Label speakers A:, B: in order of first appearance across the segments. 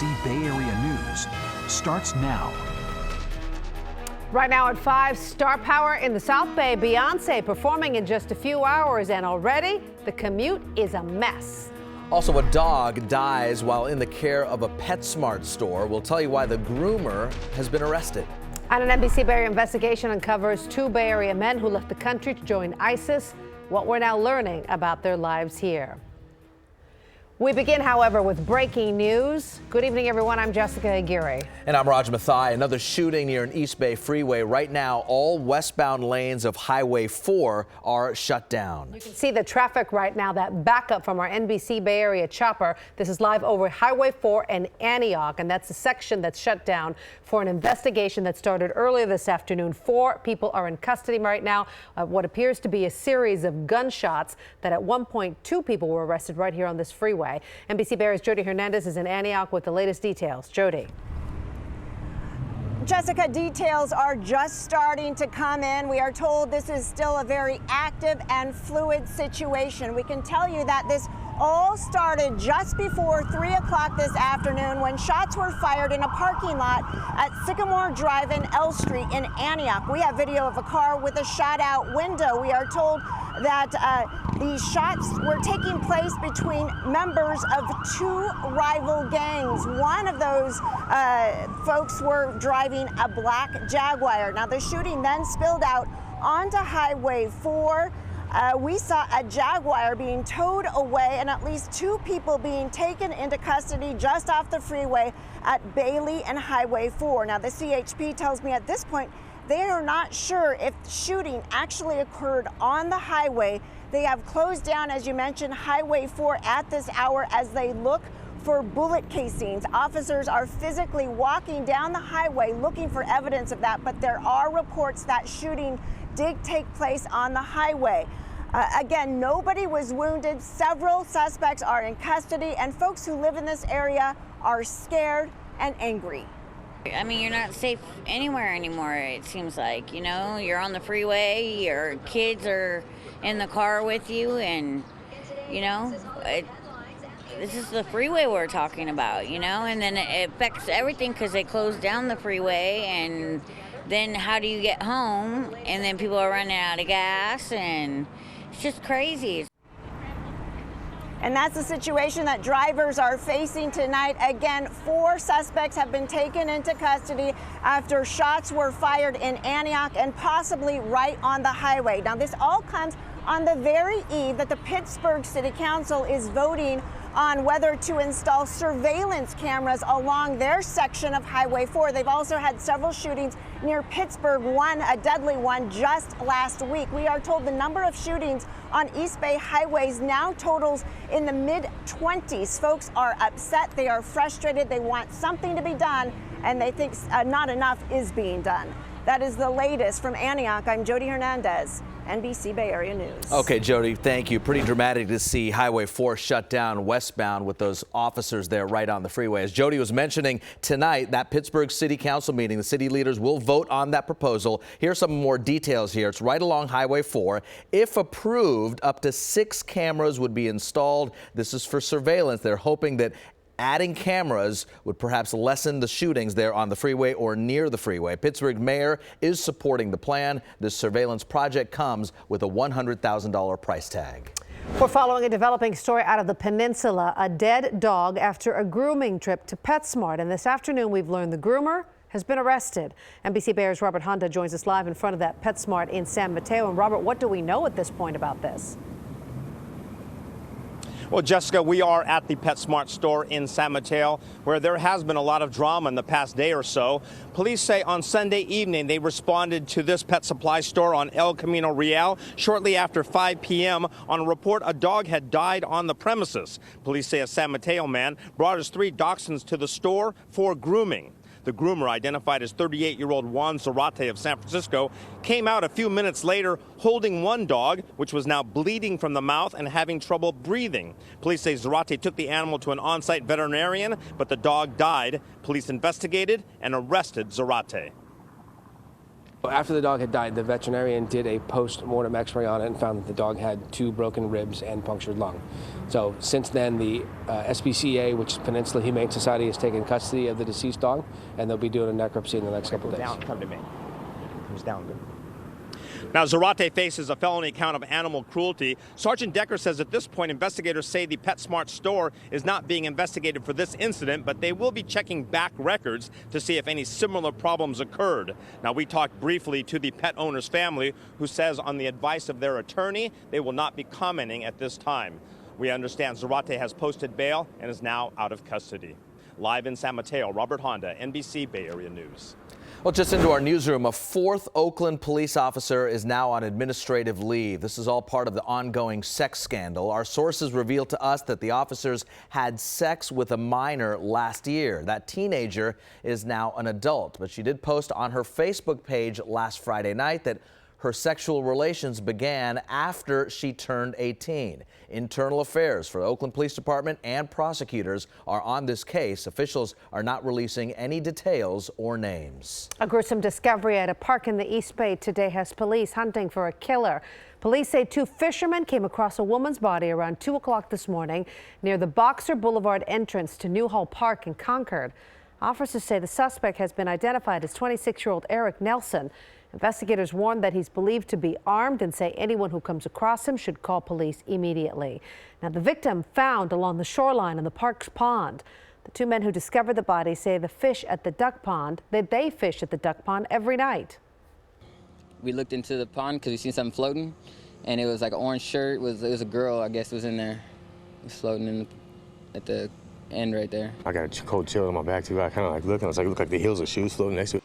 A: NBC Bay Area News starts now.
B: Right now at 5, star power in the South Bay. Beyonce performing in just a few hours, and already the commute is a mess.
C: Also, a dog dies while in the care of a PetSmart store. We'll tell you why the groomer has been arrested.
B: And an NBC Bay Area investigation uncovers 2 Bay Area men who left the country to join ISIS. What we're now learning about their lives here. We begin, however, with breaking news. Good evening, everyone. I'm Jessica Aguirre.
C: And I'm Raj Mathai. Another shooting near an East Bay freeway. Right now, all westbound lanes of Highway 4 are shut down.
B: You can see the traffic right now, that backup from our NBC Bay Area chopper. This is live over Highway 4 in Antioch, and that's the section that's shut down for an investigation that started earlier this afternoon. 4 people are in custody right now. What appears to be a series of gunshots that at one point 2 people were arrested right here on this freeway. NBC Bay Area's Jody Hernandez is in Antioch with the latest details. Jody.
D: Jessica, details are just starting to come in. We are told this is still a very active and fluid situation. We can tell you that this all started just before 3 o'clock this afternoon when shots were fired in a parking lot at Sycamore Drive and L Street in Antioch. We have video of a car with a shot out window. We are told that these shots were taking place between members of 2 rival gangs. One of those folks were driving a black Jaguar. Now the shooting then spilled out onto Highway 4. We saw a Jaguar being towed away and at least 2 people being taken into custody just off the freeway at Bailey and Highway 4. Now the CHP tells me at this point they are not sure if the shooting actually occurred on the highway. They have closed down, as you mentioned, Highway 4 at this hour as they look for bullet casings. Officers are physically walking down the highway looking for evidence of that, but there are reports that shooting did take place on the highway. Again, nobody was wounded. Several suspects are in custody, and folks who live in this area are scared and angry.
E: I mean, you're not safe anywhere anymore, it seems like. You know, you're on the freeway, your kids are in the car with you, and, you know, this is the freeway we're talking about, you know, and then it affects everything because they close down the freeway, and then how do you get home? And then people are running out of gas, and it's just crazy.
D: And that's the situation that drivers are facing tonight. Again, 4 suspects have been taken into custody after shots were fired in Antioch and possibly right on the highway. Now, this all comes on the very eve that the Pittsburgh City Council is voting on whether to install surveillance cameras along their section of Highway 4. They've also had several shootings near Pittsburgh, one a deadly one just last week. We are told the number of shootings on East Bay highways now totals in the mid-20s. Folks are upset, they are frustrated, they want something to be done, and they think not enough is being done. That is the latest from Antioch. I'm Jody Hernandez, NBC Bay Area News.
C: Okay, Jody, thank you. Pretty dramatic to see Highway 4 shut down westbound with those officers there right on the freeway. As Jody was mentioning, tonight, that Pittsburgh City Council meeting, the city leaders will vote on that proposal. Here's some more details here. It's right along Highway 4. If approved, up to 6 cameras would be installed. This is for surveillance. They're hoping that adding cameras would perhaps lessen the shootings there on the freeway or near the freeway. Pittsburgh mayor is supporting the plan. This surveillance project comes with a $100,000 price tag.
B: We're following a developing story out of the peninsula, a dead dog after a grooming trip to PetSmart. And this afternoon, we've learned the groomer has been arrested. NBC Bay Area's Robert Honda joins us live in front of that PetSmart in San Mateo. And Robert, what do we know at this point about this?
F: Well, Jessica, we are at the PetSmart store in San Mateo, where there has been a lot of drama in the past day or so. Police say on Sunday evening they responded to this pet supply store on El Camino Real shortly after 5 p.m. on a report a dog had died on the premises. Police say a San Mateo man brought his 3 dachshunds to the store for grooming. The groomer, identified as 38-year-old Juan Zarate of San Francisco, came out a few minutes later holding one dog, which was now bleeding from the mouth and having trouble breathing. Police say Zarate took the animal to an on-site veterinarian, but the dog died. Police investigated and arrested Zarate.
G: After the dog had died, the veterinarian did a post-mortem x-ray on it and found that the dog had 2 broken ribs and punctured lung. So since then, the SPCA, which is Peninsula Humane Society, has taken custody of the deceased dog, and they'll be doing a necropsy in the next couple of days.
F: Come to me. Comes down good. Now, Zarate faces a felony count of animal cruelty. Sergeant Decker says at this point, investigators say the PetSmart store is not being investigated for this incident, but they will be checking back records to see if any similar problems occurred. Now, we talked briefly to the pet owner's family, who says on the advice of their attorney, they will not be commenting at this time. We understand Zarate has posted bail and is now out of custody. Live in San Mateo, Robert Honda, NBC Bay Area News.
C: Well, just into our newsroom, a 4th Oakland police officer is now on administrative leave. This is all part of the ongoing sex scandal. Our sources revealed to us that the officers had sex with a minor last year. That teenager is now an adult, but she did post on her Facebook page last Friday night that her sexual relations began after she turned 18. Internal affairs for the Oakland Police Department and prosecutors are on this case. Officials are not releasing any details or names.
B: A gruesome discovery at a park in the East Bay today has police hunting for a killer. Police say 2 fishermen came across a woman's body around 2 o'clock this morning near the Boxer Boulevard entrance to Newhall Park in Concord. Officers say the suspect has been identified as 26-year-old Eric Nelson. Investigators warn that he's believed to be armed and say anyone who comes across him should call police immediately. Now, the victim found along the shoreline in the park's pond. The 2 men who discovered the body say they fish at the duck pond every night.
H: We looked into the pond because we seen something floating, and it was like an orange shirt. It was a girl, I guess, was in there. It was floating at the end right there.
I: I got a cold chill on my back too. I kind of like looking. I was like, look like the heels of shoes floating next to it.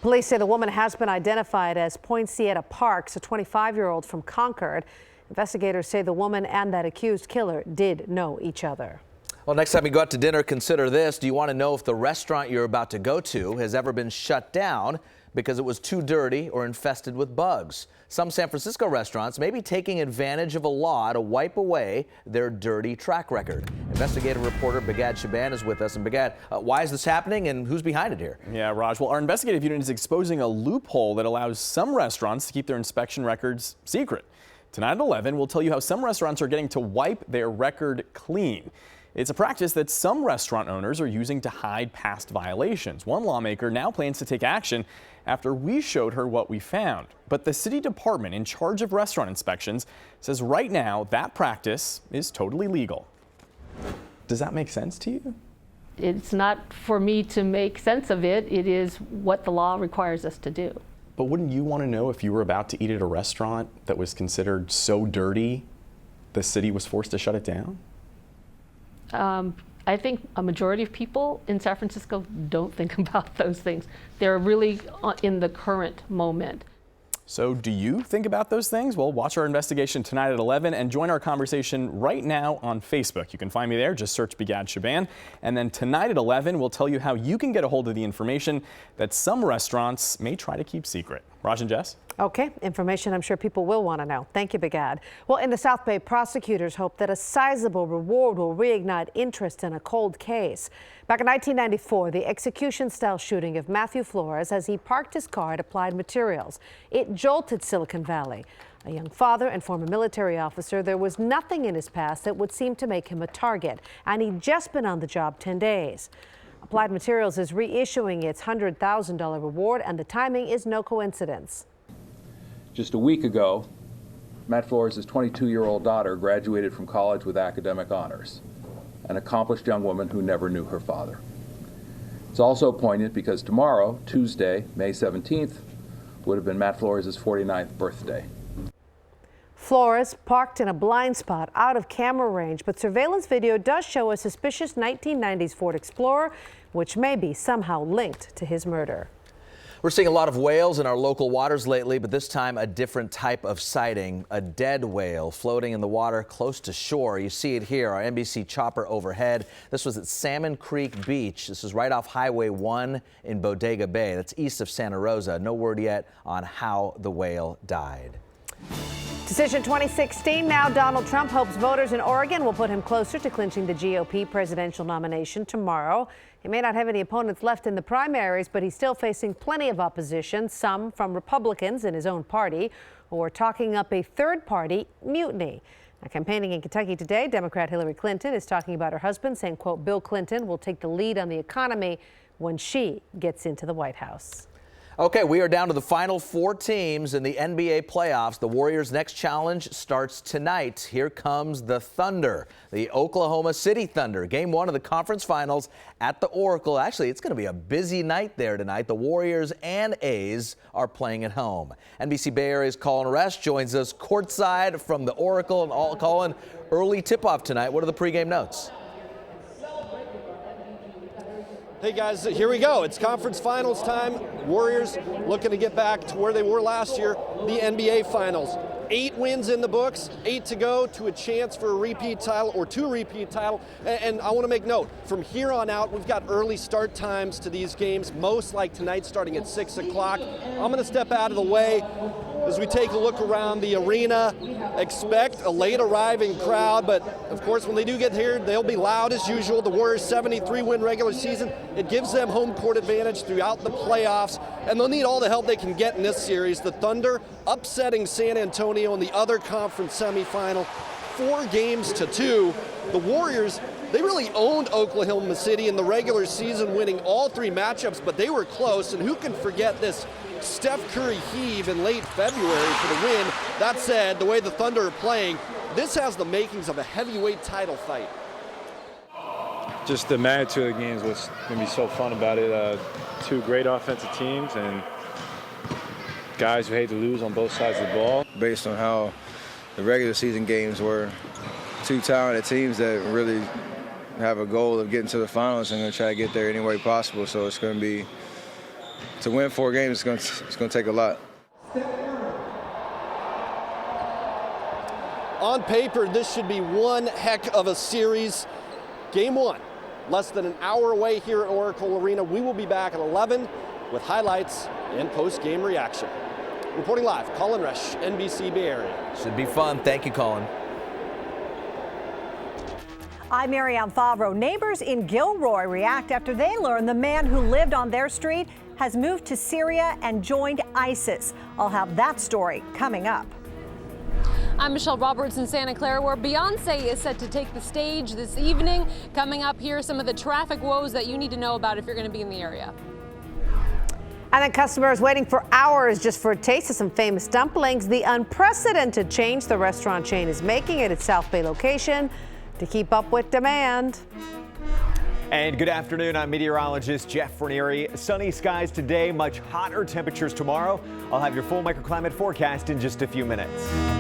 B: Police say the woman has been identified as Poinciana Parks, a 25-year-old from Concord. Investigators say the woman and that accused killer did know each other.
C: Well, next time you go out to dinner, consider this. Do you want to know if the restaurant you're about to go to has ever been shut down because it was too dirty or infested with bugs? Some San Francisco restaurants may be taking advantage of a law to wipe away their dirty track record. Investigative reporter Begad Shaban is with us. And Begad, why is this happening and who's behind it here?
J: Yeah, Raj. Well, our investigative unit is exposing a loophole that allows some restaurants to keep their inspection records secret. Tonight at 11, we'll tell you how some restaurants are getting to wipe their record clean. It's a practice that some restaurant owners are using to hide past violations. One lawmaker now plans to take action after we showed her what we found. But the city department in charge of restaurant inspections says right now that practice is totally legal. Does that make sense to you?
K: It's not for me to make sense of it. It is what the law requires us to do.
J: But wouldn't you want to know if you were about to eat at a restaurant that was considered so dirty the city was forced to shut it down?
K: I think a majority of people in San Francisco don't think about those things. They're really in the current moment.
J: So do you think about those things? Well, watch our investigation tonight at 11 and join our conversation right now on Facebook. You can find me there. Just search Begad Shaban. And then tonight at 11, we'll tell you how you can get a hold of the information that some restaurants may try to keep secret. Raj and Jess?
B: Okay, information I'm sure people will want to know. Thank you, Begad. Well, in the South Bay, prosecutors hope that a sizable reward will reignite interest in a cold case. Back in 1994, the execution-style shooting of Matthew Flores as he parked his car at Applied Materials. It jolted Silicon Valley. A young father and former military officer, there was nothing in his past that would seem to make him a target, and he'd just been on the job 10 days. Applied Materials is reissuing its $100,000 reward, and the timing is no coincidence.
L: Just a week ago, Matt Flores' 22-year-old daughter graduated from college with academic honors, an accomplished young woman who never knew her father. It's also poignant because tomorrow, Tuesday, May 17th, would have been Matt Flores' 49th birthday.
B: Flores parked in a blind spot out of camera range, but surveillance video does show a suspicious 1990s Ford Explorer, which may be somehow linked to his murder.
C: We're seeing a lot of whales in our local waters lately, but this time a different type of sighting, a dead whale floating in the water close to shore. You see it here, our NBC chopper overhead. This was at Salmon Creek Beach. This is right off Highway 1 in Bodega Bay. That's east of Santa Rosa. No word yet on how the whale died.
B: Decision 2016. Now Donald Trump hopes voters in Oregon will put him closer to clinching the GOP presidential nomination tomorrow. He may not have any opponents left in the primaries, but he's still facing plenty of opposition, some from Republicans in his own party, who are talking up a third-party mutiny. Now, campaigning in Kentucky today, Democrat Hillary Clinton is talking about her husband, saying, quote, Bill Clinton will take the lead on the economy when she gets into the White House.
C: Okay, we are down to the final 4 teams in the NBA playoffs. The Warriors' next challenge starts tonight. Here comes the Thunder, the Oklahoma City Thunder. Game 1 of the conference finals at the Oracle. Actually, it's going to be a busy night there tonight. The Warriors and A's are playing at home. NBC Bay Area's Colin Resch joins us courtside from the Oracle. And Colin, early tip-off tonight. What are the pregame notes?
M: Hey guys, here we go. It's conference finals time. Warriors looking to get back to where they were last year, the NBA Finals. 8 wins in the books, 8 to go to a chance for a repeat title or 2 repeat title. And I want to make note, from here on out, we've got early start times to these games, most like tonight starting at 6 o'clock. I'm going to step out of the way as we take a look around the arena. Expect a late arriving crowd, but of course when they do get here, they'll be loud as usual. The Warriors' 73-win regular season, it gives them home court advantage throughout the playoffs, and they'll need all the help they can get in this series. The Thunder upsetting San Antonio in the other conference semifinal, 4-2. The Warriors, they really owned Oklahoma City in the regular season, winning all 3 matchups, but they were close, and who can forget this Steph Curry heave in late February for the win. That said, the way the Thunder are playing, this has the makings of a heavyweight title fight.
N: Just the magnitude of the games was going to be so fun about it. 2 great offensive teams and guys who hate to lose on both sides of the ball.
O: Based on how the regular season games were, 2 talented teams that really have a goal of getting to the finals and going to try to get there any way possible. So it's going to be, to win 4 games, it's going to take a lot.
M: On paper, this should be one heck of a series. Game 1, less than an hour away here at Oracle Arena. We will be back at 11 with highlights and post-game reaction. Reporting live, Colin Resch, NBC Bay Area.
C: Should be fun. Thank you, Colin.
P: I'm Marianne Favreau. Neighbors in Gilroy react after they learn the man who lived on their street has moved to Syria and joined ISIS. I'll have that story coming up.
Q: I'm Michelle Roberts in Santa Clara, where Beyonce is set to take the stage this evening. Coming up here, some of the traffic woes that you need to know about if you're going to be in the area.
B: And then customers waiting for hours just for a taste of some famous dumplings. The unprecedented change the restaurant chain is making at its South Bay location to keep up with demand.
R: And good afternoon, I'm meteorologist Jeff Ranieri. Sunny skies today, much hotter temperatures tomorrow. I'll have your full microclimate forecast in just a few minutes.